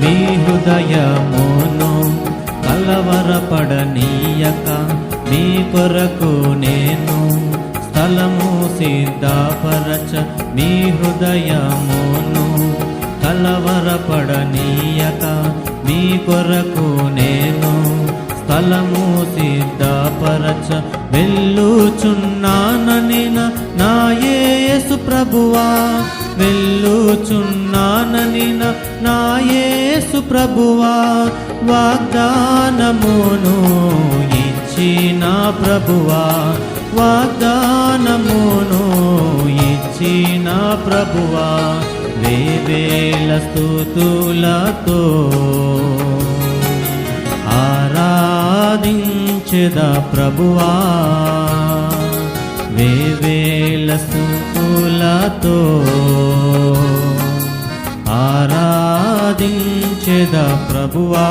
మీ హృదయమును కలవరపడనీయక మీ కొరకు నేను స్థలము సిద్ధపరచ మీ హృదయమును కలవరపడనీయక మీ కొరకు నేను స్థలము సిద్ధపరచ వెళ్ళుచున్నానని నా యేసు ప్రభువా వెళ్ళుచున్నానని నా యేసు ప్రభువా వాగ్దానమును ఇచ్చిన ప్రభువా వాగ్దానమును ఇచ్చిన ప్రభువా వేవేల స్తుతులతో ఆరాధించెదా ప్రభువా వేవేల స్తుతులతో ఆరాధించెదా ప్రభువా.